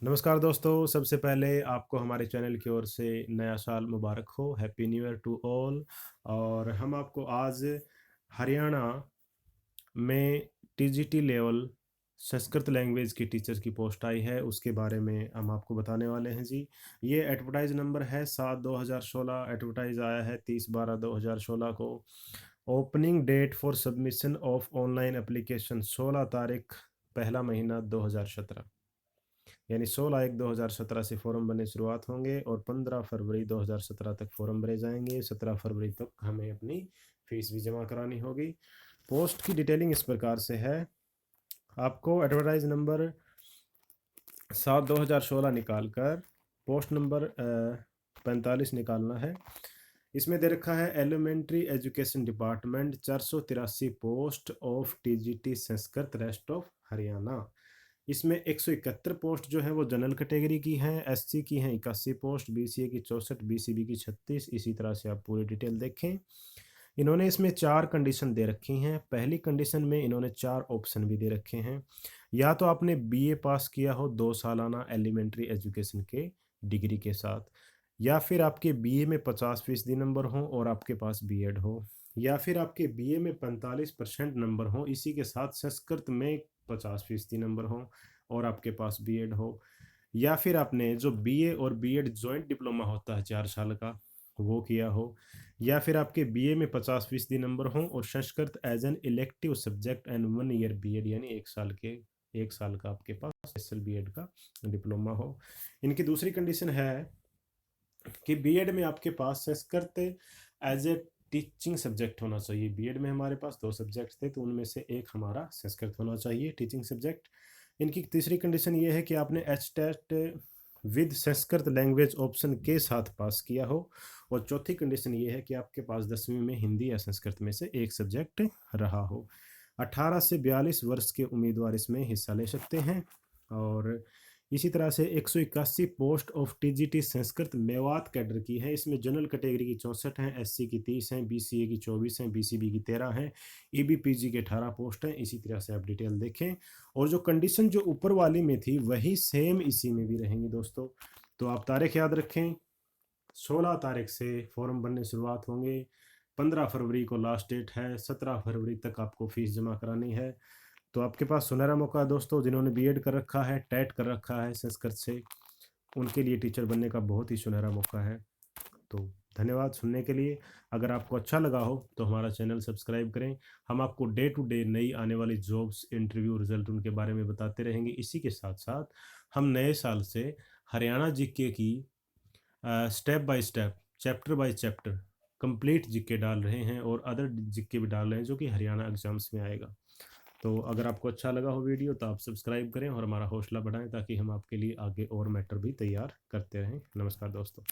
नमस्कार दोस्तों, सबसे पहले आपको हमारे चैनल की ओर से नया साल मुबारक हो। Happy new year to all. और हम आपको आज हरियाणा में टीजीटी लेवल संस्कृत लैंग्वेज की टीचर की पोस्ट आई है, उसके बारे में हम आपको बताने वाले हैं जी। ये एडवर्टाइज नंबर है 7/2016। एडवर्टाइज आया है 30/12/2016 को। Opening date for submission of online application 16 तारीख पहला महीना 2017, यानी 16/1/2017 से फॉर्म बनने शुरुआत होंगे और 15 फरवरी 2017 तक फॉर्म भरे जाएंगे। 17 फरवरी तक हमें अपनी फीस भी जमा करानी होगी। पोस्ट की डिटेलिंग इस प्रकार से है। आपको एडवर्टाइज नंबर 7/2016 निकाल कर पोस्ट नंबर 45 निकालना है। इसमें दे रखा है elementary education department 483 post of TGT Sanskrit rest of Haryana. इसमें 171 पोस्ट जो है वो जनरल कैटेगरी की हैं, एससी की हैं 81 पोस्ट, बीसीए की 64, बीसीबी की 36। इसी तरह से आप पूरी डिटेल देखें। इन्होंने इसमें 4 कंडीशन दे रखी हैं। पहली कंडीशन में इन्होंने 4 ऑप्शन भी दे रखे हैं। या तो आपने बीए पास किया हो 2 सालाना एलिमेंट्री एजुकेशन के डिग्री के साथ, या फिर आपके बीए में 50% नंबर हों और आपके पास बीएड हो, या फिर आपके बीए में 45% नंबर हों, इसी के साथ संस्कृत में 50% नंबर हों और आपके पास बीएड हो, या फिर आपने जो बीए और बीएड जॉइंट डिप्लोमा होता है 4 साल का, वो किया हो, या फिर आपके बीए में 50% नंबर हों और Sanskrit as an elective subject and 1 year BEd, यानी 1 साल का आपके पास स्पेशल बीएड का डिप्लोमा हो। इनकी दूसरी कंडीशन है कि बीएड में आपके पास Sanskrit as a teaching subject होना चाहिए। बीएड में हमारे पास 2 सब्जेक्ट थे, तो उनमें से एक हमारा संस्कृत होना चाहिए टीचिंग सब्जेक्ट। इनकी तीसरी कंडीशन ये है कि आपने H TET with Sanskrit language option के साथ पास किया हो। और चौथी कंडीशन ये है कि आपके पास 10वीं में हिंदी या संस्कृत में से एक सब्जेक्ट रहा हो। 18 से 42 वर्ष के उम्मीदवार इसमें हिस्सा ले सकते हैं। और इसी तरह से 181 post of TGT Sanskrit Mewat cadre की है। इसमें जनरल कैटेगरी की 64 हैं, एससी की 30 हैं, बीसीए की 24 हैं, बीसीबी की 13 हैं, ईबीपीजी के 18 पोस्ट हैं। इसी तरह से आप डिटेल देखें। और जो कंडीशन जो ऊपर वाली में थी वही सेम इसी में भी रहेंगी दोस्तों। तो आप तारीख याद रखें, 16 तारीख से फॉर्म बनने शुरुआत होंगे, 15 फरवरी को लास्ट डेट है, 17 फरवरी तक आपको फीस जमा करानी है। तो आपके पास सुनहरा मौका है दोस्तों। जिन्होंने बीएड कर रखा है, टेट कर रखा है संस्कृत से, उनके लिए टीचर बनने का बहुत ही सुनहरा मौका है। तो धन्यवाद सुनने के लिए। अगर आपको अच्छा लगा हो तो हमारा चैनल सब्सक्राइब करें। हम आपको डे टू डे नई आने वाली जॉब्स, इंटरव्यू, रिजल्ट उनके बारे में बताते रहेंगे। इसी के साथ साथ हम नए साल से हरियाणा जीके की step by step, chapter by chapter complete GK डाल रहे हैं और अदर जीके भी डाल रहे हैं जो कि हरियाणा एग्जाम्स में आएगा। तो अगर आपको अच्छा लगा हो वीडियो तो आप सब्सक्राइब करें और हमारा हौसला बढ़ाएं, ताकि हम आपके लिए आगे और मैटर भी तैयार करते रहें। नमस्कार दोस्तों।